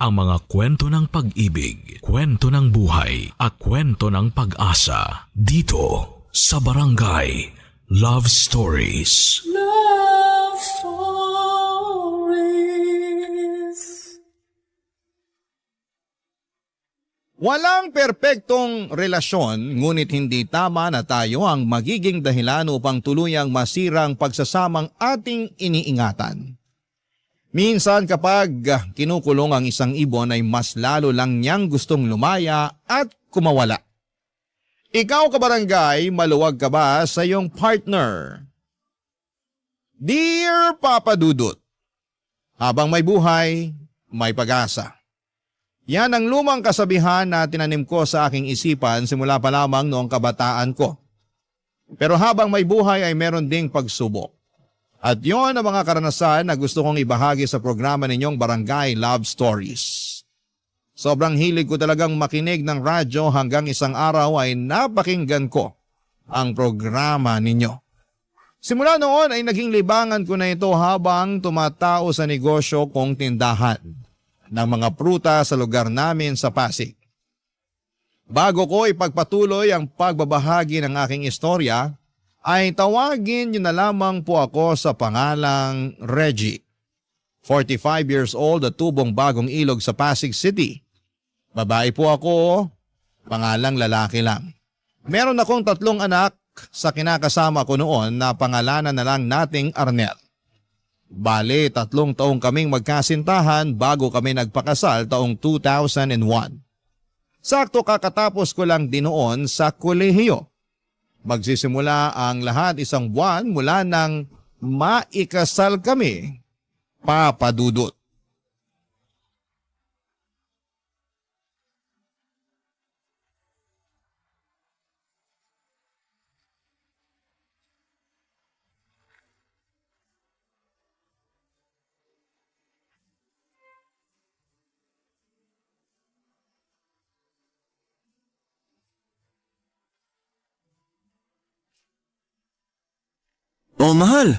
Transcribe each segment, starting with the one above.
ang mga kwento ng pag-ibig, kwento ng buhay at kwento ng pag-asa dito sa Barangay Love Stories. Love Stories. Walang perpektong relasyon, ngunit hindi tama na tayo ang magiging dahilan upang tuluyang masirang pagsasamang ating iniingatan. Minsan kapag kinukulong ang isang ibon ay mas lalo lang niyang gustong lumaya at kumawala. Ikaw kabarangay, maluwag ka ba sa iyong partner? Dear Papa Dudut, habang may buhay, may pag-asa. Yan ang lumang kasabihan na tinanim ko sa aking isipan simula pa lamang noong kabataan ko. Pero habang may buhay ay meron ding pagsubok. At yon ang mga karanasan na gusto kong ibahagi sa programa ninyong Barangay Love Stories. Sobrang hilig ko talagang makinig ng radyo hanggang isang araw ay napakinggan ko ang programa ninyo. Simula noon ay naging libangan ko na ito habang tumatao sa negosyo kong tindahan ng mga pruta sa lugar namin sa Pasig. Bago ko ipagpatuloy ang pagbabahagi ng aking istorya, ay tawagin niyo na lamang po ako sa pangalang Reggie. 45 years old at tubong Bagong Ilog sa Pasig City. Babae po ako, pangalang lalaki lang. Meron akong 3 anak sa kinakasama ko noon na pangalanan na lang nating Arnel. Bale, 3 taong kaming magkasintahan bago kami nagpakasal taong 2001. Sakto kakatapos ko lang din noon sa kolehiyo. Magsisimula ang lahat 1 buwan mula nang maikasal kami, Papa Dudut. Oh, mahal.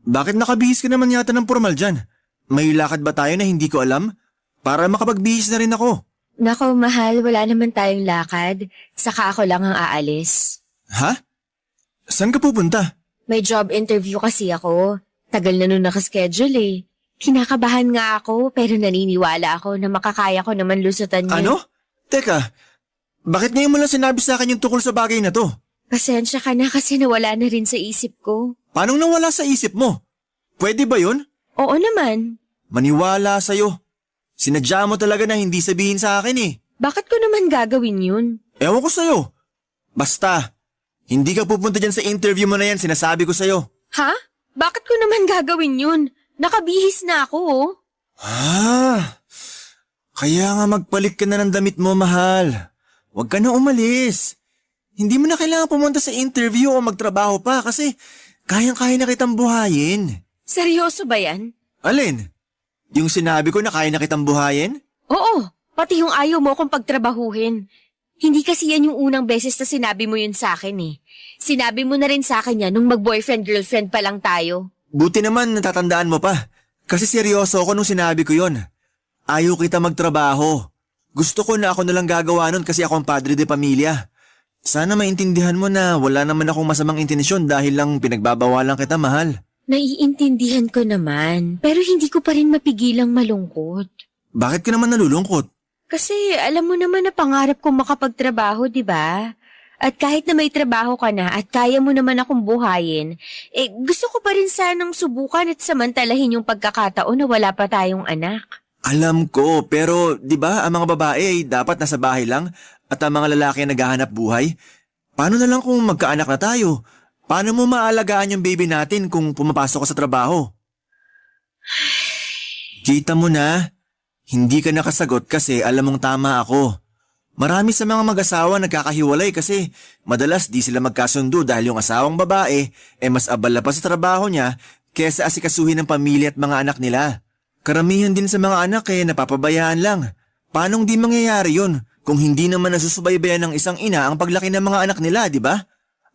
Bakit nakabihis ka naman yata ng formal dyan? May lakad ba tayo na hindi ko alam? Para makapagbihis na rin ako. Nako, mahal, wala naman tayong lakad. Saka ako lang ang aalis. Ha? Saan ka pupunta? May job interview kasi ako. Tagal na nun nakaschedule eh. Kinakabahan nga ako pero naniniwala ako na makakaya ko naman lusutan yun. Ano? Teka, bakit ngayon mo lang sinabi sa akin yung tukol sa bagay na to? Pasensya ka na kasi nawala na rin sa isip ko. Paano nawala sa isip mo? Pwede ba yun? Oo naman. Maniwala sa'yo. Sinadya mo talaga na hindi sabihin sa akin eh. Bakit ko naman gagawin yun? Ewan ko sa'yo. Basta, hindi ka pupunta dyan sa interview mo na yan, sinasabi ko sa'yo. Ha? Bakit ko naman gagawin yun? Nakabihis na ako oh. Kaya nga magpalit ka na ng damit mo, mahal. Huwag ka na umalis. Hindi mo na kailangan pumunta sa interview o magtrabaho pa kasi kayang-kaya na kitang buhayin. Seryoso ba yan? Alin? Yung sinabi ko na kaya na kitang buhayin? Oo, pati yung ayaw mo akong pagtrabahuhin. Hindi kasi yan yung unang beses na sinabi mo yun sa akin eh. Sinabi mo na rin sa akin yan nung mag-boyfriend-girlfriend pa lang tayo. Buti naman natatandaan mo pa. Kasi seryoso ako nung sinabi ko yon. Ayaw kita magtrabaho. Gusto ko na ako nalang gagawa nun kasi ako ang padre de pamilya. Sana maintindihan mo na wala naman akong masamang intensyon dahil lang pinagbabawalan kita, mahal. Naiintindihan ko naman, pero hindi ko pa rin mapigilang malungkot. Bakit ka naman nalulungkot? Kasi alam mo naman na pangarap kong makapagtrabaho, di ba? At kahit na may trabaho ka na at kaya mo naman akong buhayin, gusto ko pa rin sanang subukan at samantalahin yung pagkakataon na wala pa tayong anak. Alam ko, pero di ba ang mga babae ay dapat nasa bahay lang at ang mga lalaki ay naghahanap buhay? Paano na lang kung magkaanak na tayo? Paano mo maalagaan yung baby natin kung pumapasok ka sa trabaho? Kita mo na, hindi ka nakasagot kasi alam mong tama ako. Marami sa mga mag-asawa nagkakahiwalay kasi madalas di sila magkasundo dahil yung asawang babae mas abala pa sa trabaho niya kesa asikasuhin ng pamilya at mga anak nila. Karamihan din sa mga anak napapabayaan lang. Paanong di mangyayari yun kung hindi naman nasusubaybayan ng isang ina ang paglaki ng mga anak nila, di ba?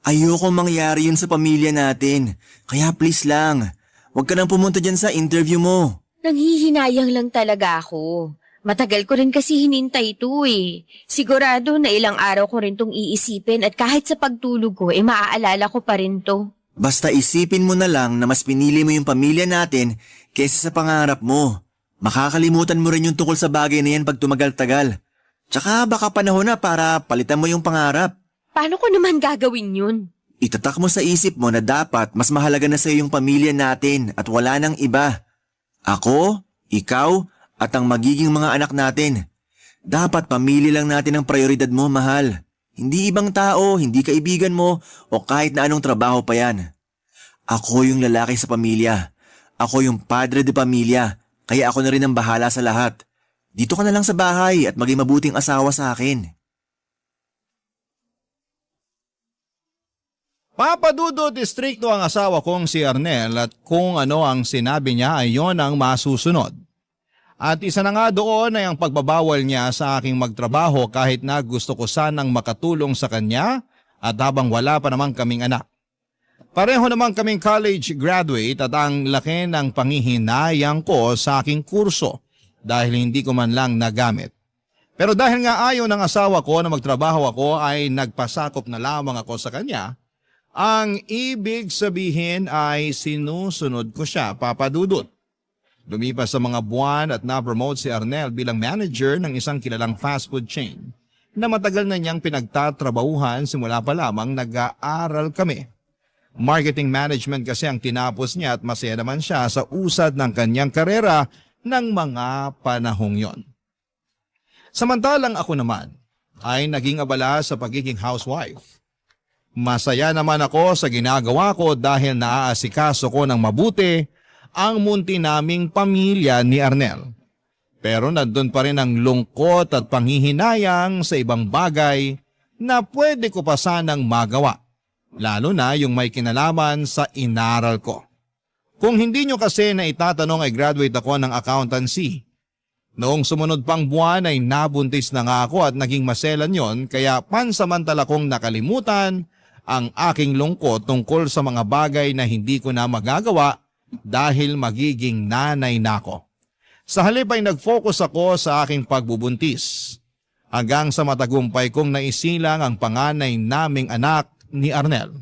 Ayoko mangyari yun sa pamilya natin. Kaya please lang, huwag ka nang pumunta dyan sa interview mo. Nanghihinayang lang talaga ako. Matagal ko rin kasi hinintay ito eh. Sigurado na ilang araw ko rin tong iisipin at kahit sa pagtulog ko, maaalala ko pa rin to. Basta isipin mo na lang na mas pinili mo yung pamilya natin kaysa sa pangarap mo. Makakalimutan mo rin yung tungkol sa bagay na yan pag tumagal-tagal. Tsaka baka panahon na para palitan mo yung pangarap. Paano ko naman gagawin yun? Itatak mo sa isip mo na dapat mas mahalaga na sa'yo yung pamilya natin at wala nang iba. Ako, ikaw, at ang magiging mga anak natin. Dapat pamilya lang natin ang prioridad mo, mahal. Hindi ibang tao, hindi kaibigan mo, o kahit na anong trabaho pa yan. Ako yung lalaki sa pamilya. Ako yung padre de pamilya, kaya ako na rin ang bahala sa lahat. Dito ka na lang sa bahay at maging mabuting asawa sa akin. Papadudot istrikto ang asawa kong si Arnel at kung ano ang sinabi niya ay yon ang masusunod. At isa na nga doon ay ang pagbabawal niya sa aking magtrabaho kahit na gusto ko sanang makatulong sa kanya at habang wala pa naman kaming anak. Pareho naman kaming college graduate at ang laki ng panghihinayang ko sa aking kurso dahil hindi ko man lang nagamit. Pero dahil nga ayaw ng asawa ko na magtrabaho ako ay nagpasakop na lamang ako sa kanya. Ang ibig sabihin ay sinusunod ko siya, Papadudot. Lumipas sa mga buwan at na-promote si Arnel bilang manager ng isang kilalang fast food chain na matagal na niyang pinagtatrabahuhan simula pa lamang nag-aaral kami. Marketing management kasi ang tinapos niya at masaya naman siya sa usad ng kanyang karera ng mga panahong yon. Samantalang ako naman ay naging abala sa pagiging housewife. Masaya naman ako sa ginagawa ko dahil naaasikaso ko ng mabuti ang munti naming pamilya ni Arnel. Pero nandun pa rin ang lungkot at panghihinayang sa ibang bagay na pwede ko pa sanang magawa, lalo na yung may kinalaman sa inaral ko. Kung hindi nyo kasi na itatanong ay graduate ako ng accountancy. Noong sumunod pang buwan ay nabuntis na nga ako at naging maselan yon kaya pansamantala kong nakalimutan ang aking lungkot tungkol sa mga bagay na hindi ko na magagawa dahil magiging nanay na ako. Sa halip ay nag-focus ako sa aking pagbubuntis hanggang sa matagumpay kong naisilang ang panganay naming anak ni Arnel.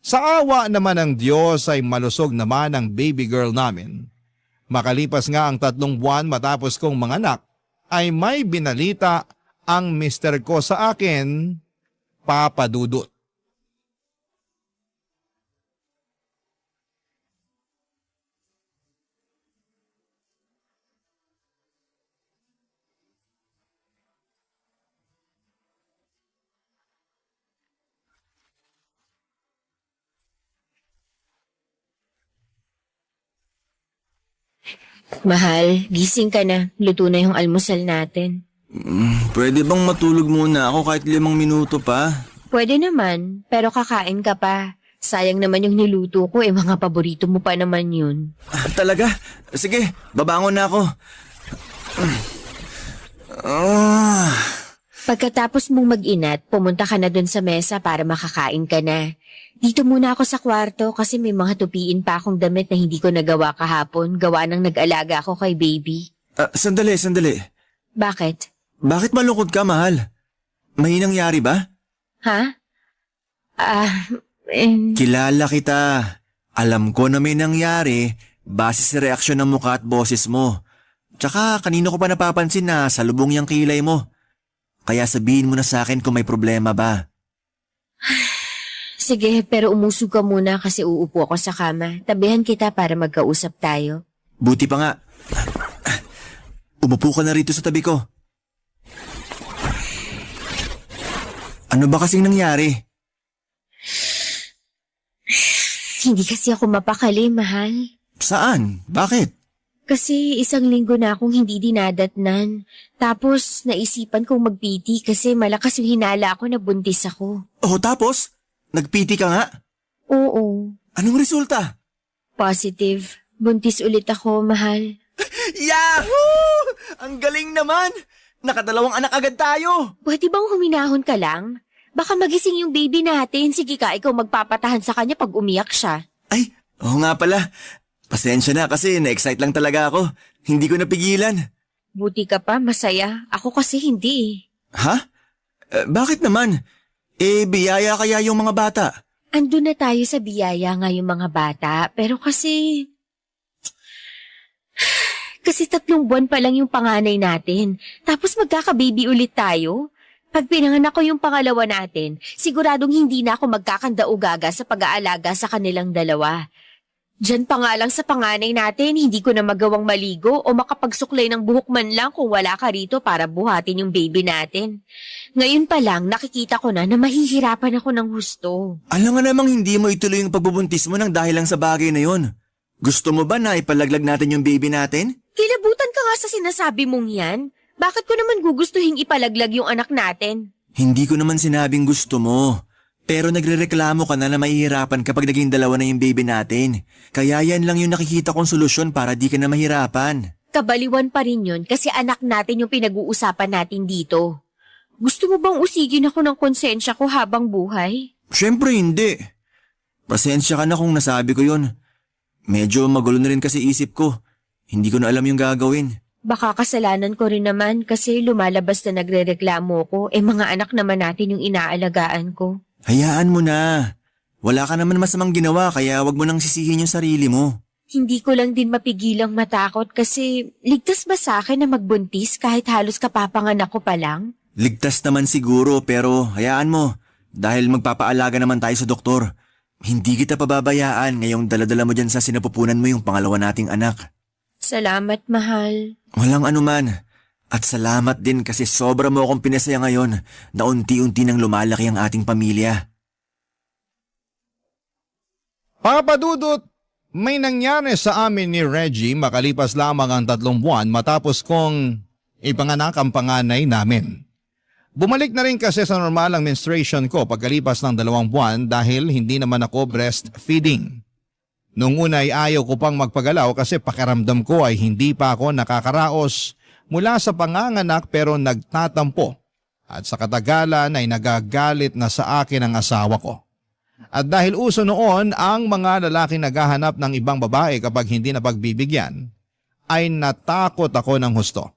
Sa awa naman ng Diyos ay malusog naman ang baby girl namin. Makalipas nga ang 3 buwan matapos kong manganak ay may binalita ang mister ko sa akin, Papadudot. Mahal, gising ka na. Luto na yung almusal natin. Pwede bang matulog muna ako kahit 5 minuto pa? Pwede naman, pero kakain ka pa. Sayang naman yung niluto ko, mga paborito mo pa naman yun. Talaga? Sige, babangon na ako. Pagkatapos mong mag-inat, pumunta ka na dun sa mesa para makakain ka na. Dito muna ako sa kwarto kasi may mga tupiin pa akong damit na hindi ko nagawa kahapon. Gawa nang nag-alaga ako kay baby. Sandali. Bakit? Bakit malungkot ka, mahal? May nangyari ba? Ha? Kilala kita. Alam ko na may nangyari base sa reaksyon ng mukha at boses mo. Tsaka kanino ko pa napapansin na salubong yung kilay mo. Kaya sabihin mo na sa akin kung may problema ba. Sige, pero umusog ka muna kasi uupo ako sa kama. Tabihan kita para magkausap tayo. Buti pa nga. Umupo ka na rito sa tabi ko. Ano ba kasing nangyari? Hindi kasi ako mapakali, mahal. Saan? Bakit? Kasi 1 linggo na akong hindi dinadatnan. Tapos naisipan kong mag-PT kasi malakas yung hinala ako na buntis ako. Oh, tapos? Nag-PT ka nga? Oo. Anong resulta? Positive. Buntis ulit ako, mahal. Yahoo! Ang galing naman! Nakadalawang anak agad tayo! Pwede bang huminahon ka lang? Baka magising yung baby natin. Sige ka, ikaw magpapatahan sa kanya pag umiyak siya. Ay, oo nga pala. Pasensya na kasi na-excite lang talaga ako. Hindi ko napigilan. Buti ka pa, masaya. Ako kasi hindi eh. Ha? Bakit naman? Biyaya kaya yung mga bata? Andun na tayo sa biyaya nga yung mga bata, pero kasi... Kasi 3 buwan pa lang yung panganay natin. Tapos magkakababy ulit tayo. Pag pinanganak ko yung pangalawa natin, siguradong hindi na ako magkakanda-ugaga sa pag-aalaga sa kanilang dalawa. Diyan pa nga lang sa panganay natin, hindi ko na magawang maligo o makapagsuklay ng buhok man lang kung wala ka rito para buhatin yung baby natin. Ngayon pa lang, nakikita ko na mahihirapan ako ng husto. Alam nga namang hindi mo ituloy yung pagbubuntis mo nang dahil lang sa bagay na yon. Gusto mo ba na ipalaglag natin yung baby natin? Kilabutan ka nga sa sinasabi mong yan. Bakit ko naman gugustuhin ipalaglag yung anak natin? Hindi ko naman sinabing gusto mo. Pero nagrereklamo ka na mahihirapan kapag naging dalawa na yung baby natin. Kaya yan lang yung nakikita kong solusyon para di ka na mahirapan. Kabaliwan pa rin yun kasi anak natin yung pinag-uusapan natin dito. Gusto mo bang usigin ako ng konsensya ko habang buhay? Siyempre hindi. Pasensya ka na kung nasabi ko yun. Medyo magulo na rin kasi isip ko. Hindi ko na alam yung gagawin. Baka kasalanan ko rin naman kasi lumalabas na nagrereklamo ko. Mga anak naman natin yung inaalagaan ko. Hayaan mo na. Wala ka naman masamang ginawa kaya wag mo nang sisihin yung sarili mo. Hindi ko lang din mapigilang matakot kasi ligtas ba sa akin na magbuntis kahit halos kapapanganak ko pa lang? Ligtas naman siguro pero hayaan mo. Dahil magpapaalaga naman tayo sa doktor. Hindi kita pababayaan ngayong daladala mo dyan sa sinapupunan mo yung pangalawa nating anak. Salamat, mahal. Walang anuman. At salamat din kasi sobra mo akong pinasaya ngayon na unti-unti nang lumalaki ang ating pamilya. Papa Dudut, may nangyari sa amin ni Reggie makalipas lamang ang 3 buwan matapos kong ipanganak ang panganay namin. Bumalik na rin kasi sa normal ang menstruation ko pagkalipas ng 2 buwan dahil hindi naman ako breastfeeding. Noong una ay ayaw ko pang magpagalaw kasi pakiramdam ko ay hindi pa ako nakakaraos mula sa panganganak pero nagtatampo at sa katagalan ay nagagalit na sa akin ang asawa ko. At dahil uso noon ang mga lalaki naghahanap ng ibang babae kapag hindi na pagbibigyan, ay natakot ako ng husto.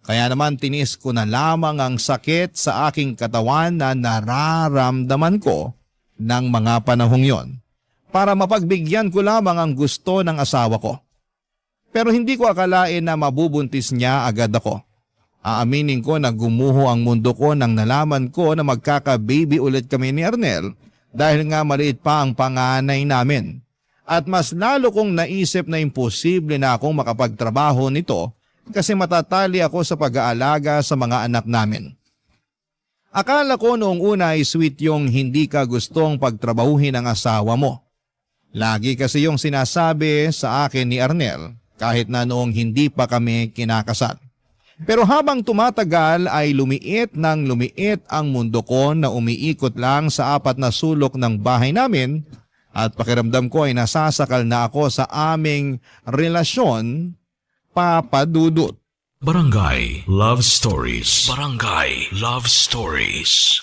Kaya naman tinis ko na lamang ang sakit sa aking katawan na nararamdaman ko ng mga panahong yon para mapagbigyan ko lamang ang gusto ng asawa ko. Pero hindi ko akalain na mabubuntis niya agad ako. Aaminin ko na gumuho ang mundo ko nang nalaman ko na magkaka-baby ulit kami ni Arnel dahil nga maliit pa ang panganay namin. At mas lalo kong naisip na imposible na akong makapagtrabaho nito kasi matatali ako sa pag-aalaga sa mga anak namin. Akala ko noong una ay sweet yung hindi ka gustong pagtrabahuhin ng asawa mo. Lagi kasi yung sinasabi sa akin ni Arnel kahit na noong hindi pa kami kinakasal. Pero habang tumatagal ay lumiit ng lumiit ang mundo ko na umiikot lang sa 4 na sulok ng bahay namin at pakiramdam ko ay nasasakal na ako sa aming relasyon, Papa Dudut. Barangay Love Stories. Barangay Love Stories.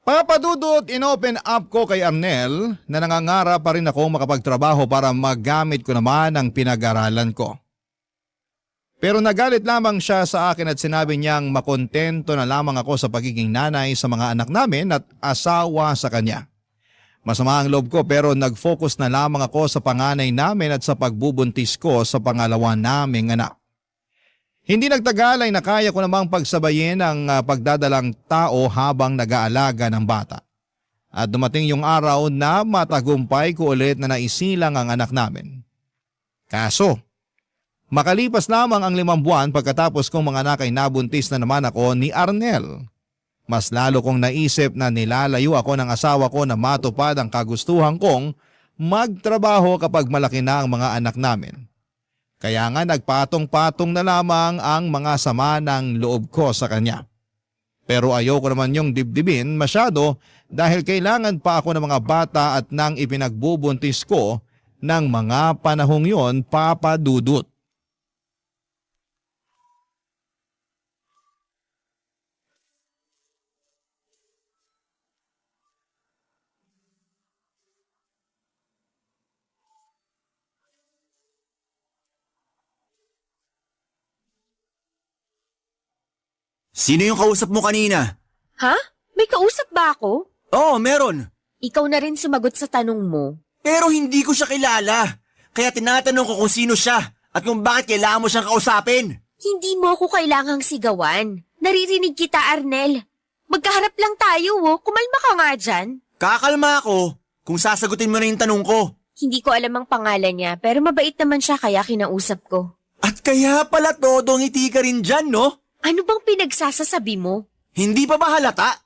Papa Dudut, inopen up ko kay Arnel na nangangarap pa rin ako makapagtrabaho para magamit ko naman ang pinag-aralan ko. Pero nagalit lamang siya sa akin at sinabi niyang makontento na lamang ako sa pagiging nanay sa mga anak namin at asawa sa kanya. Masama ang loob ko pero nag-focus na lamang ako sa panganay namin at sa pagbubuntis ko sa pangalawa naming anak. Hindi nagtagal ay nakaya ko namang pagsabayin ang pagdadalang tao habang nag-aalaga ng bata. At dumating yung araw na matagumpay ko ulit na naisilang ang anak namin. Kaso, makalipas lamang ang 5 buwan pagkatapos kong mga anak ay nabuntis na naman ako ni Arnel. Mas lalo kong naisip na nilalayo ako ng asawa ko na matupad ang kagustuhan kong magtrabaho kapag malaki na ang mga anak namin. Kaya nga nagpatong-patong na lamang ang mga sama ng loob ko sa kanya. Pero ayoko naman yung dibdibin masyado dahil kailangan pa ako ng mga bata at nang ipinagbubuntis ko ng mga panahong yon, Papa Dudut. Sino yung kausap mo kanina? Ha? May kausap ba ako? Oo, meron. Ikaw na rin sumagot sa tanong mo. Pero hindi ko siya kilala. Kaya tinatanong ko kung sino siya at kung bakit kailangan mo siyang kausapin. Hindi mo ako kailangang sigawan. Naririnig kita, Arnel. Magkaharap lang tayo, oh. Kumalma ka nga dyan. Kakalma ako kung sasagutin mo na yung tanong ko. Hindi ko alam ang pangalan niya, pero mabait naman siya kaya kinausap ko. At kaya pala todo ngiti ka rin dyan, no? Ano bang pinagsasasabi mo? Hindi pa ba halata?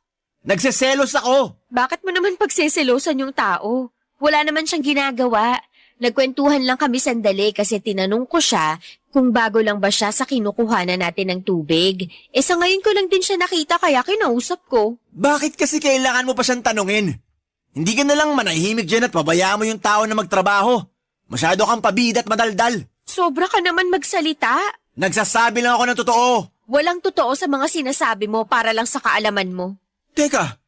Nagseselos ako. Bakit mo naman pagseselosan yung tao? Wala naman siyang ginagawa. Nagkwentuhan lang kami sandali kasi tinanong ko siya kung bago lang ba siya sa kinukuhanan natin ng tubig. Sa ngayon ko lang din siya nakita kaya kinausap ko. Bakit kasi kailangan mo pa siyang tanungin? Hindi ka na lang manahimik dyan at pabayaan mo yung tao na magtrabaho. Masyado kang pabida at madaldal. Sobra ka naman magsalita. Nagsasabi lang ako ng totoo. Walang totoo sa mga sinasabi mo para lang sa kaalaman mo. Teka,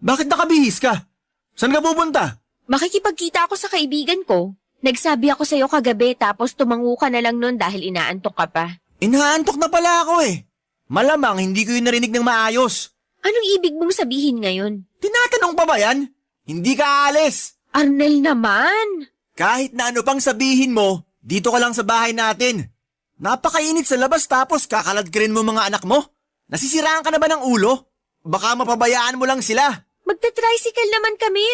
bakit nakabihis ka? Saan ka pupunta? Makikipagkita ako sa kaibigan ko. Nagsabi ako sa'yo kagabi tapos tumango ka na lang nun dahil inaantok ka pa. Inaantok na pala ako eh. Malamang hindi ko yung narinig ng maayos. Anong ibig mong sabihin ngayon? Tinatanong pa ba yan? Hindi ka aalis. Arnel naman! Kahit na ano pang sabihin mo, dito ka lang sa bahay natin. Napakainit sa labas tapos kakaladkirin mo mga anak mo. Nasisiraan ka na ba ng ulo? Baka mapabayaan mo lang sila. Magta-tricycle naman kami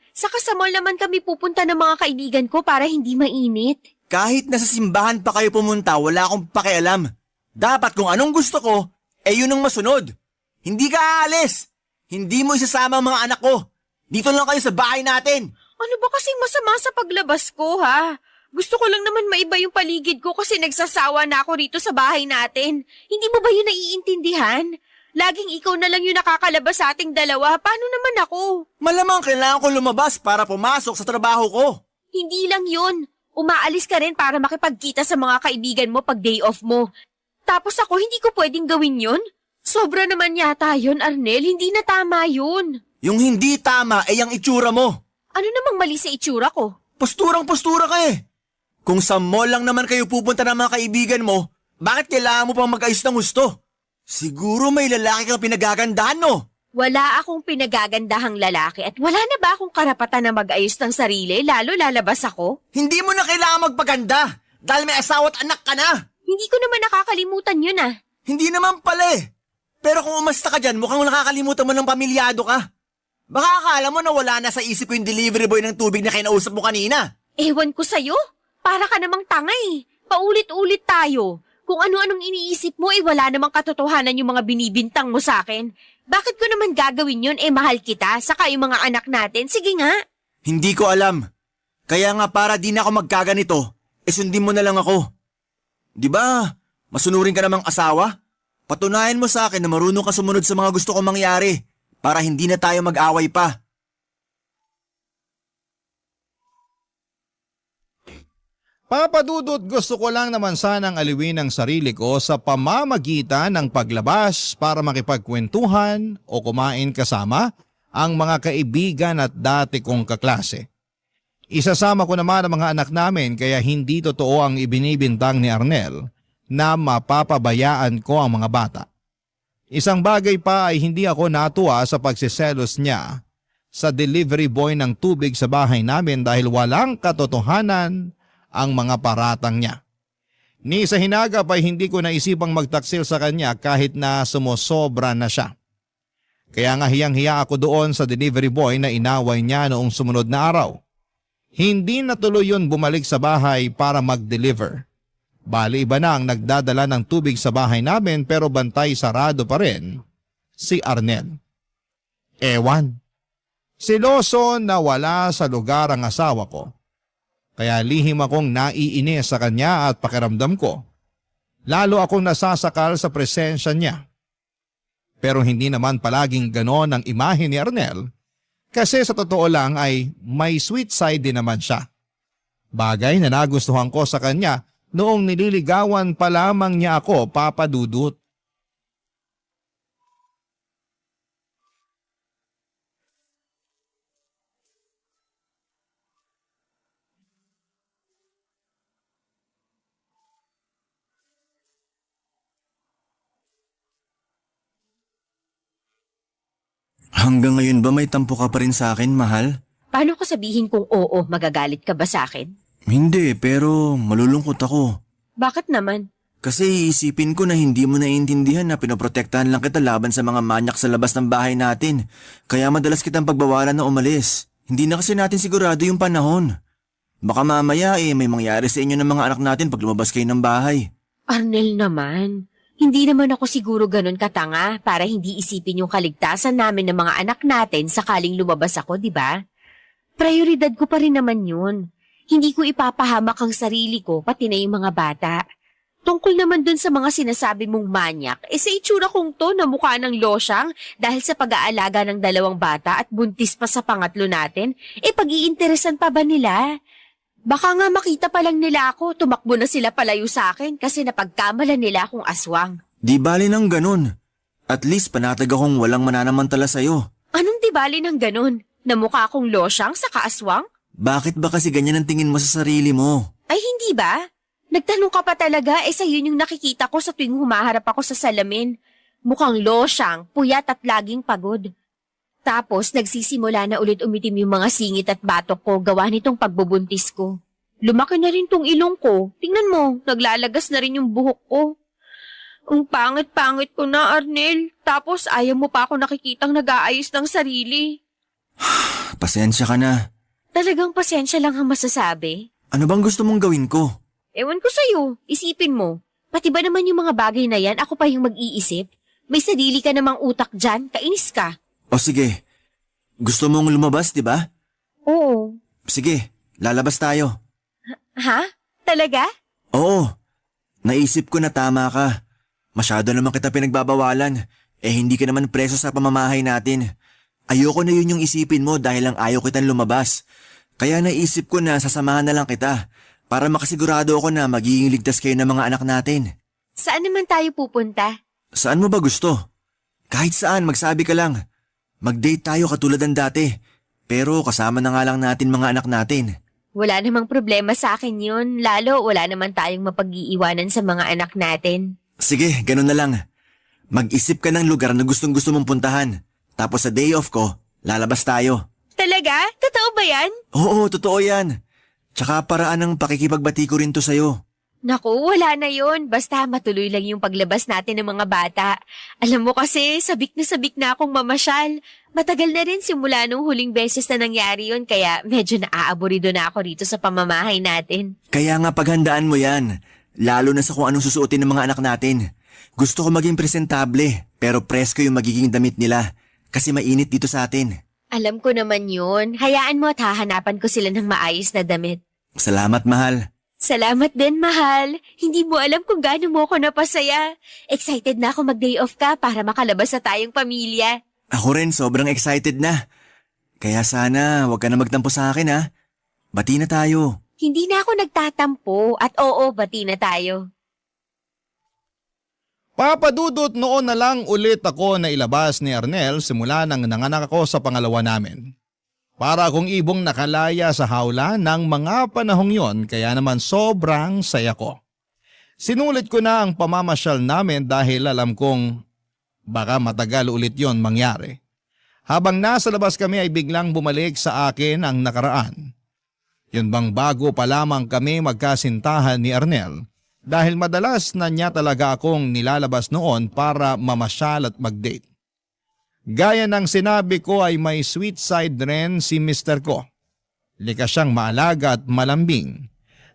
Saka sa mall naman kami pupunta ng mga kaibigan ko para hindi mainit. Kahit nasa simbahan pa kayo pumunta, wala akong pakialam. Dapat kung anong gusto ko, yun ang masunod. Hindi ka aalis. Hindi mo isasama ang mga anak ko. Dito lang kayo sa bahay natin. Ano ba kasing masama sa paglabas ko, ha? Gusto ko lang naman maiba yung paligid ko kasi nagsasawa na ako rito sa bahay natin. Hindi mo ba yun naiintindihan? Laging ikaw na lang yung nakakalabas sa ating dalawa. Paano naman ako? Malamang kailangan ko lumabas para pumasok sa trabaho ko. Hindi lang yun. Umaalis ka rin para makipagkita sa mga kaibigan mo pag day off mo. Tapos ako, hindi ko pwedeng gawin yun? Sobra naman yata yun, Arnel. Hindi na tama yun. Yung hindi tama ay ang itsura mo. Ano namang mali sa itsura ko? Posturang-postura ka eh. Kung sa mall lang naman kayo pupunta ng mga kaibigan mo, bakit kailangan mo pang mag-ayos ng gusto? Siguro may lalaki kang pinagagandahan, no? Wala akong pinagagandahang lalaki at wala na ba akong karapatan na mag-ayos ng sarili, lalo lalabas ako? Hindi mo na kailangan magpaganda dahil may asawa at anak ka na. Hindi ko naman nakakalimutan yun Hindi naman pala eh. Pero kung umasta ka dyan, mukhang nakakalimutan mo ng pamilyado ka. Baka akala mo na wala na sa isip ko yung delivery boy ng tubig na kinausap mo kanina. Ewan ko sa'yo. Para ka namang tanga Paulit-ulit tayo. Kung ano-anong iniisip mo wala namang katotohanan yung mga binibintang mo sa akin. Bakit ko naman gagawin yun mahal kita, saka yung mga anak natin? Sige nga. Hindi ko alam. Kaya nga para di na ako magkaganito, sundin mo na lang ako. Di ba, masunurin ka namang asawa? Patunayan mo sa akin na marunong ka sumunod sa mga gusto kong mangyari para hindi na tayo mag-away pa. Papa Dudut, gusto ko lang naman sanang aliwin ang sarili ko sa pamamagitan ng paglabas para makipagkwentuhan o kumain kasama ang mga kaibigan at dati kong kaklase. Isasama ko naman ang mga anak namin kaya hindi totoo ang ibinibintang ni Arnel na mapapabayaan ko ang mga bata. Isang bagay pa ay hindi ako natuwa sa pagsiselos niya sa delivery boy ng tubig sa bahay namin dahil walang katotohanan ang mga paratang niya. Ni sa hinagap ay hindi ko naisipang magtaksil sa kanya kahit na sumusobra na siya. Kaya nga hiyang-hiya ako doon sa delivery boy na inaway niya noong sumunod na araw. Hindi natuloy yun bumalik sa bahay para mag-deliver. Bali iba na ang nagdadala ng tubig sa bahay namin pero bantay sarado pa rin si Arnel. Ewan. Siloso na wala sa lugar ang asawa ko. Kaya lihim akong naiinis sa kanya at pakiramdam ko. Lalo akong nasasakal sa presensya niya. Pero hindi naman palaging ganon ang imahe ni Arnel kasi sa totoo lang ay may sweet side din naman siya. Bagay na nagustuhan ko sa kanya noong nililigawan pa lamang niya ako, Papa Dudut. Hanggang ngayon ba may tampo ka pa rin sa akin, mahal? Paano ko sabihin kung oo, magagalit ka ba sa akin? Hindi, pero malulungkot ako. Bakit naman? Kasi iisipin ko na hindi mo naiintindihan na pinoprotektahan lang kita laban sa mga manyak sa labas ng bahay natin. Kaya madalas kitang pagbawalan na umalis. Hindi na kasi natin sigurado yung panahon. Baka mamaya may mangyari sa inyo ng mga anak natin pag lumabas kayo ng bahay. Arnel naman, hindi naman ako siguro ganun katanga para hindi isipin yung kaligtasan namin ng mga anak natin sakaling lumabas ako, di ba? Prioridad ko pa rin naman yun. Hindi ko ipapahamak ang sarili ko pati na yung mga bata. Tungkol naman dun sa mga sinasabi mong manyak, sa itsura kong to na mukha ng losyang dahil sa pag-aalaga ng 2 bata at buntis pa sa pangatlo natin, pag-iinteresan pa ba nila? Baka nga makita pa lang nila ako, tumakbo na sila palayo sa akin kasi napagkamalan nila akong aswang. Di bali ng ganun. At least panatag akong walang mananamantala sa'yo. Anong di bali ng ganun? Na mukha akong losyang sa kaaswang? Bakit ba kasi ganyan ang tingin mo sa sarili mo? Ay hindi ba? Nagtanong ka pa talaga, sa yun yung nakikita ko sa tuwing humaharap ako sa salamin. Mukhang losyang, puyat at laging pagod. Tapos nagsisimula na ulit umitim yung mga singit at batok ko gawa nitong pagbubuntis ko. Lumaki na rin tong ilong ko. Tingnan mo, naglalagas na rin yung buhok ko. Ang pangit-pangit ko na, Arnel. Tapos ayaw mo pa ako nakikitang nag-aayos ng sarili. Pasensya ka na. Talagang pasensya lang ang masasabi. Ano bang gusto mong gawin ko? Ewan ko sa'yo, isipin mo. Pati ba naman yung mga bagay na yan, ako pa yung mag-iisip? May sarili ka namang utak dyan, kainis ka. O sige, gusto mong lumabas, di ba? Oo. Sige, lalabas tayo. Ha? Talaga? Oo, naisip ko na tama ka. Masyado naman kita pinagbabawalan. Hindi ka naman preso sa pamamahay natin. Ayoko na yun yung isipin mo dahil lang ayaw kitang lumabas. Kaya naisip ko na sasamahan na lang kita para makasigurado ako na magiging ligtas kayo ng mga anak natin. Saan naman tayo pupunta? Saan mo ba gusto? Kahit saan, magsabi ka lang. Mag-date tayo katulad ng dati. Pero kasama na nga lang natin mga anak natin. Wala namang problema sa akin yun. Lalo wala naman tayong mapag-iiwanan sa mga anak natin. Sige, ganun na lang. Mag-isip ka ng lugar na gustong-gusto mong puntahan. Tapos sa day off ko, lalabas tayo. Talaga? Totoo ba yan? Oo, totoo yan. Tsaka paraan ng pakikipagbati ko rin to sa'yo. Naku, wala na yun. Basta matuloy lang yung paglabas natin ng mga bata. Alam mo kasi, sabik na akong mamasyal. Matagal na rin simula nung huling beses na nangyari yun, kaya medyo naaaburido na ako rito sa pamamahay natin. Kaya nga paghandaan mo yan. Lalo na sa kung anong susuotin ng mga anak natin. Gusto ko maging presentable, pero presko yung magiging damit nila. Kasi mainit dito sa atin. Alam ko naman yun. Hayaan mo at hahanapan ko sila ng maayos na damit. Salamat, mahal. Salamat din, mahal. Hindi mo alam kung gaano mo ako napasaya. Excited na ako mag-day off ka para makalabas sa tayong pamilya. Ako rin, sobrang excited na. Kaya sana, wag ka na magtampo sa akin ha. Bati na tayo. Hindi na ako nagtatampo at oo, bati na tayo. Papadudot noon na lang ulit ako na ilabas ni Arnel simula nang nanganak ako sa pangalawa namin. Para akong ibong nakalaya sa hawla ng mga panahong yon kaya naman sobrang saya ko. Sinulit ko na ang pamamasyal namin dahil alam kong baka matagal ulit yon mangyari. Habang nasa labas kami ay biglang bumalik sa akin ang nakaraan. Yun bang bago pa lamang kami magkasintahan ni Arnel dahil madalas na niya talaga akong nilalabas noon para mamasyal at mag-date. Gaya ng sinabi ko ay may sweet side rin si Mr. ko. Likas siyang maalaga at malambing.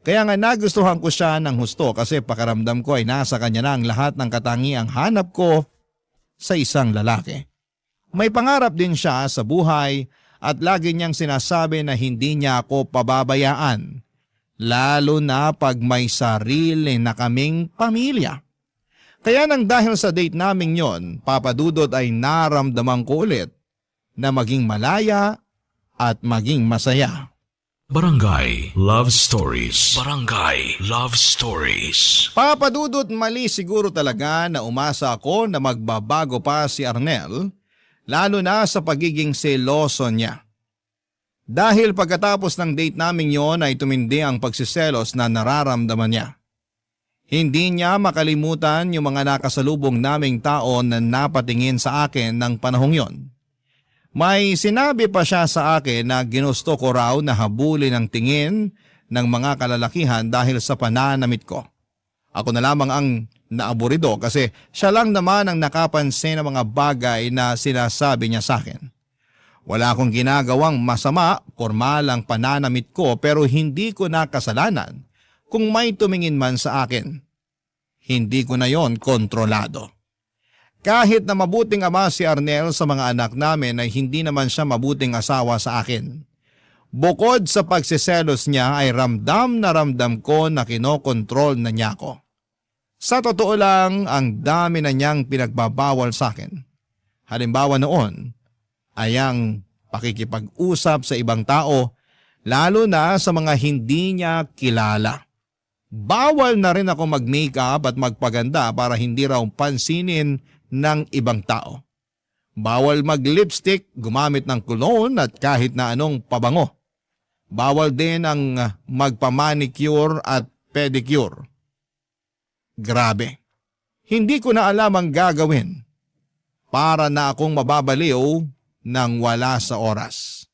Kaya nga nagustuhan ko siya ng husto kasi pakaramdam ko ay nasa kanya na ang lahat ng katangiang hanap ko sa isang lalaki. May pangarap din siya sa buhay at lagi niyang sinasabi na hindi niya ako pababayaan. Lalo na pag may sarili na kaming pamilya. Kaya nang dahil sa date naming yon, papadudot ay naramdaman ko ulit na maging malaya at maging masaya. Barangay Love Stories. Barangay Love Stories. Papadudot mali siguro talaga na umasa ako na magbabago pa si Arnel, lalo na sa pagiging seloso niya. Dahil pagkatapos ng date naming yon ay tumindi ang pagsiselos na nararamdaman niya. Hindi niya makalimutan yung mga nakasalubong naming tao na napatingin sa akin ng panahong yon. May sinabi pa siya sa akin na ginusto ko raw na habulin ang tingin ng mga kalalakihan dahil sa pananamit ko. Ako na lamang ang naaburido kasi siya lang naman ang nakapansin ng mga bagay na sinasabi niya sa akin. Wala akong ginagawang masama, formal ang pananamit ko pero hindi ko na kasalanan kung may tumingin man sa akin. Hindi ko na yon kontrolado. Kahit na mabuting ama si Arnel sa mga anak namin ay hindi naman siya mabuting asawa sa akin. Bukod sa pagsiselos niya ay ramdam na ramdam ko na kinokontrol na niya ako. Sa totoo lang, ang dami na niyang pinagbabawal sa akin. Halimbawa noon ay ang pakikipag-usap sa ibang tao, lalo na sa mga hindi niya kilala. Bawal na rin ako mag-makeup at magpaganda para hindi raw pansinin ng ibang tao. Bawal mag-lipstick, gumamit ng cologne at kahit na anong pabango. Bawal din ang magpa-manicure at pedicure. Grabe. Hindi ko na alam ang gagawin. Para na akong mababaliw nang wala sa oras.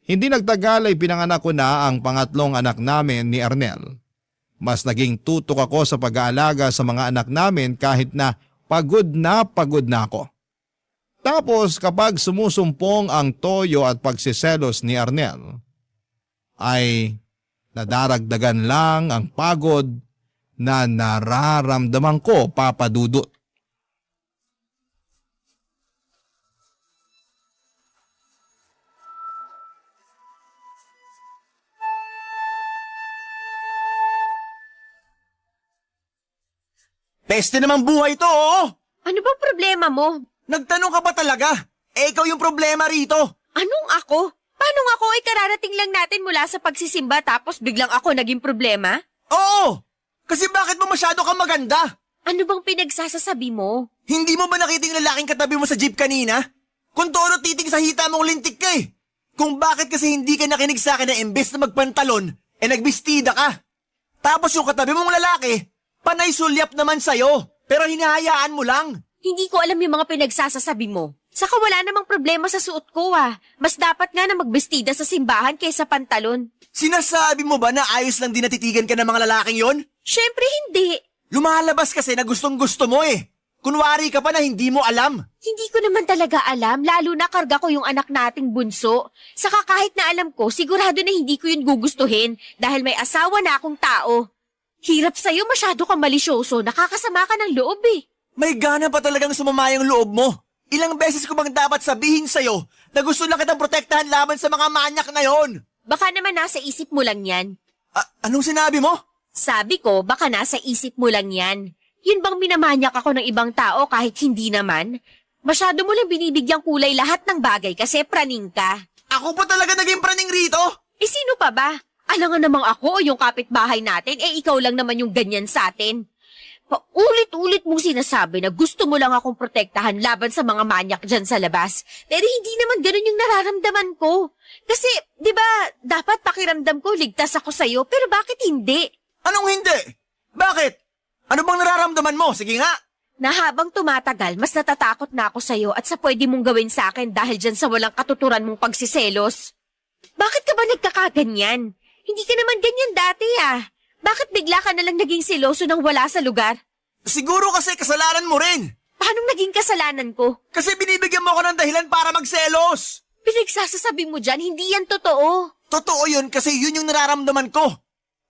Hindi nagtagal ay pinanganak ko na ang pangatlong anak namin ni Arnel. Mas naging tutok ako sa pag-aalaga sa mga anak namin kahit na pagod na ako. Tapos kapag sumusumpong ang toyo at pagsiselos ni Arnel, ay nadaragdagan lang ang pagod na nararamdaman ko, Papa Dudut. Peste naman buhay to, oo! Ano bang problema mo? Nagtanong ka ba talaga? Ikaw yung problema rito. Anong ako? Paano ako ay kararating lang natin mula sa pagsisimba tapos biglang ako naging problema? Oo! Kasi bakit mo masyado kang maganda? Ano bang pinagsasasabi mo? Hindi mo ba nakita yung lalaking katabi mo sa jeep kanina? Kung todo titing sa hita mong lintik ka eh. Kung bakit kasi hindi ka nakinig sa akin na imbes na magpantalon, nagbistida ka. Tapos yung katabi mong lalaki, panay sulyap naman sa'yo, pero hinahayaan mo lang. Hindi ko alam yung mga pinagsasasabi mo. Saka wala namang problema sa suot ko Mas dapat nga na magbestida sa simbahan kaysa pantalon. Sinasabi mo ba na ayos lang dinatitigan ka ng mga lalaking yon? Syempre hindi. Lumalabas kasi na gustong gusto mo eh. Kunwari ka pa na hindi mo alam. Hindi ko naman talaga alam, lalo na karga ko yung anak nating bunso. Saka kahit na alam ko, sigurado na hindi ko yun gugustuhin dahil may asawa na akong tao. Hirap sa'yo, masyado kang malisyoso, nakakasama ka ng loob eh. May gana pa talagang sumama yung loob mo. Ilang beses ko bang dapat sabihin sa'yo na gusto lang kitang protektahan laban sa mga manyak na yon? Baka naman nasa isip mo lang yan. Anong sinabi mo? Sabi ko, baka nasa isip mo lang yan. Yun bang minamanyak ako ng ibang tao kahit hindi naman? Masyado mo lang binibigyang kulay lahat ng bagay kasi praning ka. Ako pa talaga naging praning rito? Eh sino pa ba? Alam nga namang ako o yung kapitbahay natin, ikaw lang naman yung ganyan sa atin. Paulit-ulit mong sinasabi na gusto mo lang akong protektahan laban sa mga manyak dyan sa labas. Pero hindi naman ganun yung nararamdaman ko. Kasi, di ba, dapat pakiramdam ko ligtas ako sa'yo, pero bakit hindi? Anong hindi? Bakit? Ano bang nararamdaman mo? Sige nga. Na habang tumatagal, mas natatakot na ako sa'yo at sa pwede mong gawin sa akin dahil dyan sa walang katuturan mong pagsiselos. Bakit ka ba nagkakaganyan? Hindi ka naman ganyan dati Bakit bigla ka nalang naging seloso nang wala sa lugar? Siguro kasi kasalanan mo rin. Paano naging kasalanan ko? Kasi binibigyan mo ako ng dahilan para magselos. Pinagsasasabi mo dyan, hindi yan totoo. Totoo yun kasi yun yung nararamdaman ko.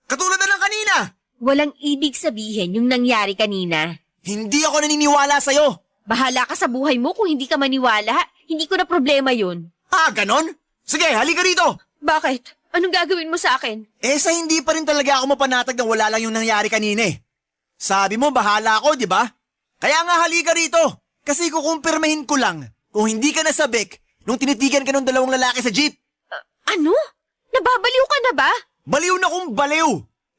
Katulad na lang kanina. Walang ibig sabihin yung nangyari kanina. Hindi ako naniniwala sa'yo. Bahala ka sa buhay mo kung hindi ka maniwala. Hindi ko na problema yun. Ganon? Sige, halika rito. Bakit? Anong gagawin mo sa akin? Sa hindi pa rin talaga ako mapanatag na wala lang yung nangyari kanina eh. Sabi mo, bahala ako, di ba? Kaya nga halika rito. Kasi kukumpirmahin ko lang kung hindi ka nasabik nung tinitigan ka ng dalawang lalaki sa jeep. Ano? Nababaliw ka na ba? Baliw na kung baliw.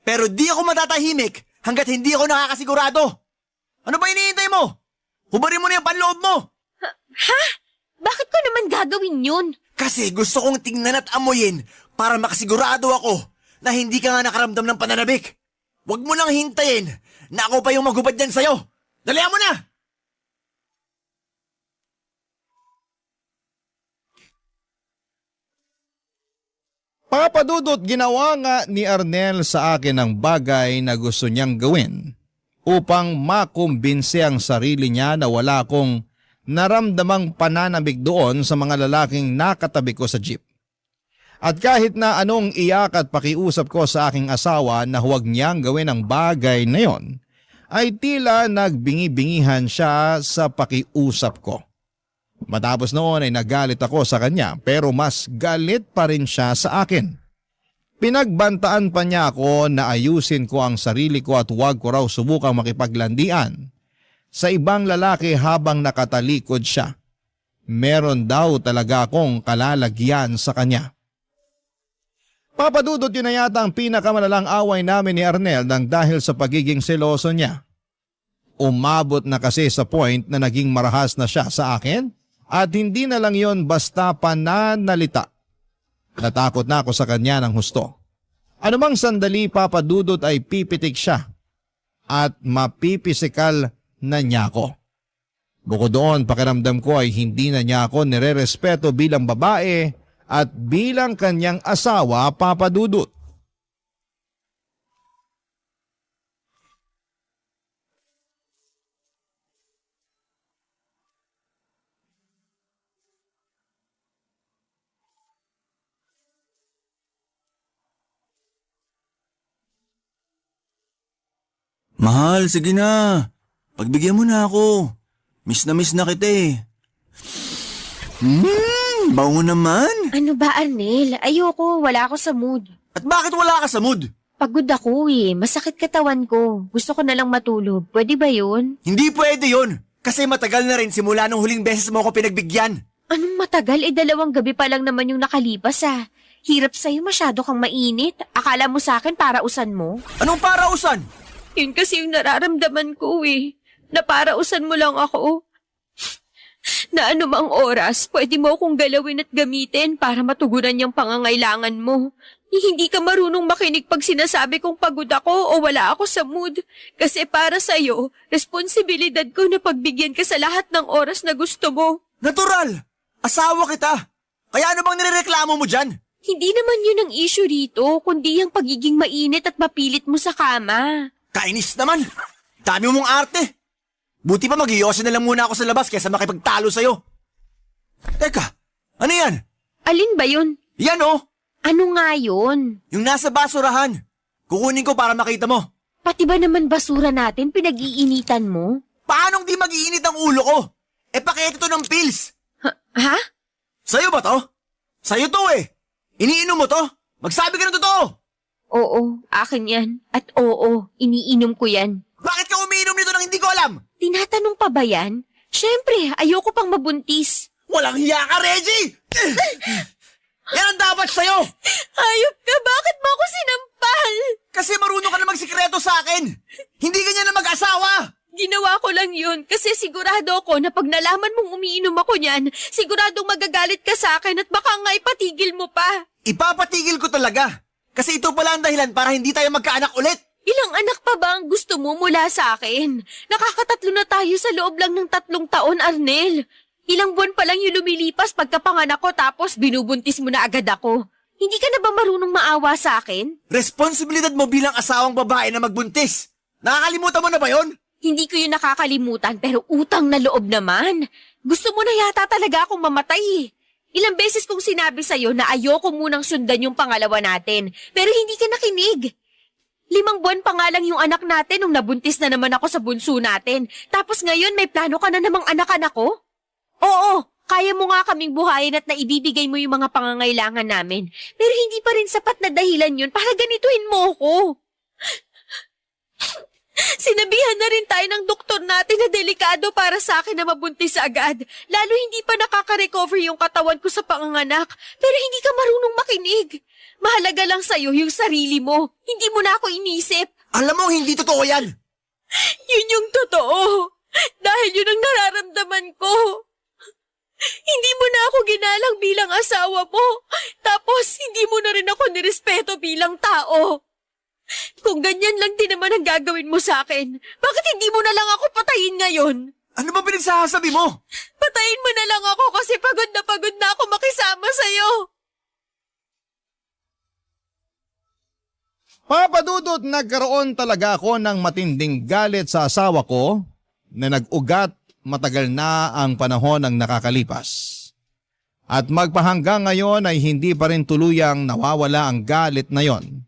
Pero di ako matatahimik hanggat hindi ako nakakasigurado. Ano ba hinihintay mo? Hubarin mo na yung panloob mo. Ha? Bakit ko naman gagawin yun? Kasi gusto kong tingnan at amuyin para makasigurado ako na hindi ka nga nakaramdam ng pananabik. Huwag mo nang hintayin na ako pa yung maghubad dyan sa'yo. Dalihan mo na! Papadudot, ginawa nga ni Arnel sa akin ang bagay na gusto niyang gawin upang makumbinse ang sarili niya na wala akong naramdamang pananabik doon sa mga lalaking nakatabi ko sa jeep. At kahit na anong iyak at pakiusap ko sa aking asawa na huwag niyang gawin ang bagay na yon, ay tila nagbingi-bingihan siya sa pakiusap ko. Matapos noon ay nagalit ako sa kanya pero mas galit pa rin siya sa akin. Pinagbantaan pa niya ako na ayusin ko ang sarili ko at huwag ko raw subukang makipaglandian sa ibang lalaki habang nakatalikod siya. Meron daw talaga akong kalalagyan sa kanya. Papadudot, yun na yata ang pinakamalalang away namin ni Arnel nang dahil sa pagiging seloso niya. Umabot na kasi sa point na naging marahas na siya sa akin at hindi na lang yon basta pananalita. Natakot na ako sa kanya ng husto. Anumang sandali, Papadudot, ay pipitik siya at mapipisikal na niya ako. Bukod doon, pakiramdam ko ay hindi na niya ako nirerespeto bilang babae at bilang kanyang asawa, Papadudot. Mahal, sige na. Pagbigyan mo na ako. Miss na kita eh. Bango naman. Ano ba, Arnel? Ayoko, wala ako sa mood. At bakit wala ka sa mood? Pagod ako eh. Masakit katawan ko. Gusto ko na lang matulog. Pwede ba yun? Hindi pwede yun. Kasi matagal na rin simula nung huling beses mo ako pinagbigyan. Anong matagal? 2 gabi pa lang naman yung nakalipas ah. Hirap sa'yo, masyado kang mainit. Akala mo sa akin parausan mo? Anong parausan? Yun kasi yung nararamdaman ko eh. Na parausan mo lang ako. Na anumang oras, pwede mo akong galawin at gamitin para matugunan yung pangangailangan mo. Hindi ka marunong makinig pag sinasabi kong pagod ako o wala ako sa mood. Kasi para sa'yo, responsibilidad ko na pagbigyan ka sa lahat ng oras na gusto mo. Natural! Asawa kita! Kaya ano bang nirereklamo mo dyan? Hindi naman yun ang issue rito, kundi ang pagiging mainit at mapilit mo sa kama. Kainis naman! Dami mong arte! Buti pa mag-iyosin na lang muna ako sa labas kaysa makipagtalo sa'yo. Teka, ano yan? Alin ba yun? Yan oh! Ano nga yun? Yung nasa basurahan. Kukunin ko para makita mo. Pati ba naman basura natin pinag-iinitan mo? Paanong di mag-iinit ang ulo ko? Pakete to ng pills. Ha? Sa'yo ba to? Sa'yo to eh. Iniinom mo to? Magsabi ka ng totoo. Oo, akin yan. At oo, iniinom ko yan. Bakit ka umiinom nito nang hindi ko alam? Tinatanong pa ba yan? Siyempre, ayoko pang mabuntis. Walang hiya ka, Reggie! Yan ang dapat sa'yo! Hayop ka, bakit mo ako sinampal? Kasi marunong ka na magsikreto sa akin! Hindi ganyan na mag-asawa! Ginawa ko lang yun kasi sigurado ako na pag nalaman mong umiinom ako niyan, siguradong magagalit ka sa akin at baka nga ipatigil mo pa. Ipapatigil ko talaga! Kasi ito pala ang dahilan para hindi tayo magkaanak ulit! Ilang anak pa ba ang gusto mo mula sa akin? Nakakatatlo na tayo sa loob lang ng 3 taon, Arnel. Ilang buwan pa lang yung lumilipas pagkapanganak ko tapos binubuntis mo na agad ako. Hindi ka na ba marunong maawa sa akin? Responsibilidad mo bilang asawang babae na magbuntis. Nakakalimutan mo na ba yon? Hindi ko yun nakakalimutan pero utang na loob naman. Gusto mo na yata talaga akong mamatay. Ilang beses kong sinabi sa'yo na ayoko munang sundan yung pangalawa natin pero hindi ka nakinig. 5 buwan pa nga lang yung anak natin nung nabuntis na naman ako sa bunso natin. Tapos ngayon may plano ka na namang anak-anak ko? Oo, kaya mo nga kaming buhayin at naibibigay mo yung mga pangangailangan namin. Pero hindi pa rin sapat na dahilan yun para ganituhin mo ako. Sinabihan na rin tayo ng doktor natin na delikado para sa akin na mabuntis agad. Lalo hindi pa nakaka-recover yung katawan ko sa panganganak. Pero hindi ka marunong makinig. Mahalaga lang sa'yo yung sarili mo. Hindi mo na ako inisip. Alam mo, hindi totoo yan! Yun yung totoo. Dahil yun ang nararamdaman ko. Hindi mo na ako ginalang bilang asawa mo. Tapos, hindi mo na rin ako nirespeto bilang tao. Kung ganyan lang din naman ang gagawin mo sa akin, bakit hindi mo na lang ako patayin ngayon? Ano ba pinagsasabi mo? Patayin mo na lang ako kasi pagod na ako makisama sa'yo. Papa Dudut, nagkaroon talaga ako ng matinding galit sa asawa ko na nag-ugat matagal na ang panahon ng nakakalipas. At magpahanggang ngayon ay hindi pa rin tuluyang nawawala ang galit na yon.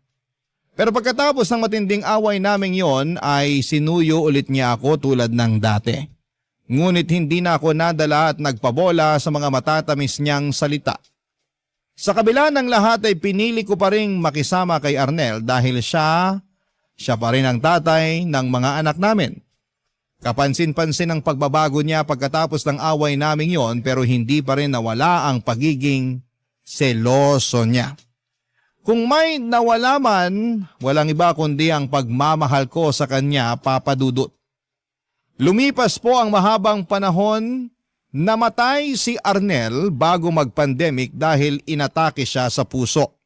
Pero pagkatapos ng matinding away naming yon ay sinuyo ulit niya ako tulad ng dati. Ngunit hindi na ako nadala at nagpabola sa mga matatamis niyang salita. Sa kabila ng lahat ay pinili ko pa rin makisama kay Arnel dahil siya pa rin ang tatay ng mga anak namin. Kapansin-pansin ang pagbabago niya pagkatapos ng away naming yon pero hindi pa rin nawala ang pagiging seloso niya. Kung may nawala man, walang iba kundi ang pagmamahal ko sa kanya, Papa Dudut. Lumipas po ang mahabang panahon, namatay si Arnel bago mag-pandemic dahil inatake siya sa puso.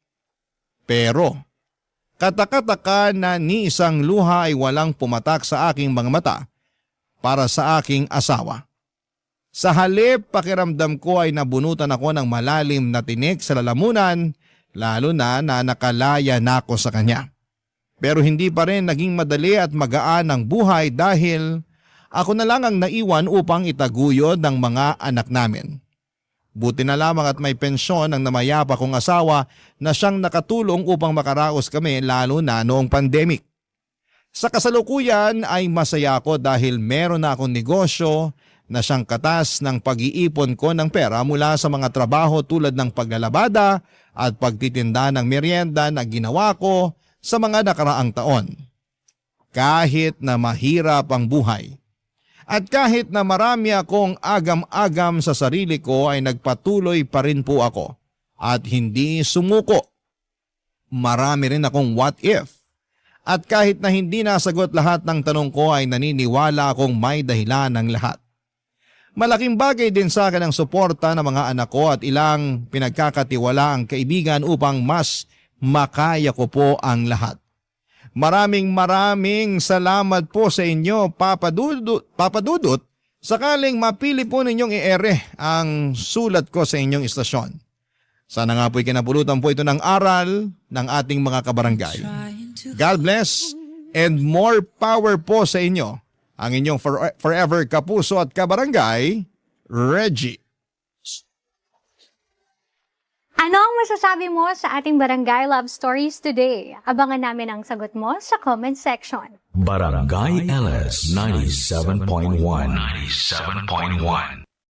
Pero kataka-taka na ni isang luha ay walang pumatak sa aking mga mata para sa aking asawa. Sa halip, pakiramdam ko ay nabunutan ako ng malalim na tinik sa lalamunan, lalo na nakalaya na ako sa kanya. Pero hindi pa rin naging madali at magaan ang buhay dahil ako na lang ang naiwan upang itaguyod ng mga anak namin. Buti na lamang at may pensyon ang namayapa kong asawa na siyang nakatulong upang makaraos kami lalo na noong pandemic. Sa kasalukuyan ay masaya ako dahil meron na akong negosyo na siyang katas ng pag-iipon ko ng pera mula sa mga trabaho tulad ng paglalabada at pagtitinda ng merienda na ginawa ko sa mga nakaraang taon. Kahit na mahirap ang buhay at kahit na marami akong agam-agam sa sarili ko ay nagpatuloy pa rin po ako at hindi sumuko. Marami rin akong what if. At kahit na hindi nasagot lahat ng tanong ko ay naniniwala akong may dahilan ng lahat. Malaking bagay din sa akin ang suporta ng mga anak ko at ilang pinagkakatiwalaang kaibigan upang mas makaya ko po ang lahat. Maraming salamat po sa inyo, Papa Dudut, sakaling mapili po ninyong i-ere ang sulat ko sa inyong istasyon. Sana nga po'y kinapulutan po ito ng aral ng ating mga kabarangay. God bless and more power po sa inyo. Ang inyong forever kapuso at kabarangay, Reggie. Ano ang masasabi mo sa ating Barangay Love Stories today? Abangan namin ang sagot mo sa comment section. Barangay LS 97.1.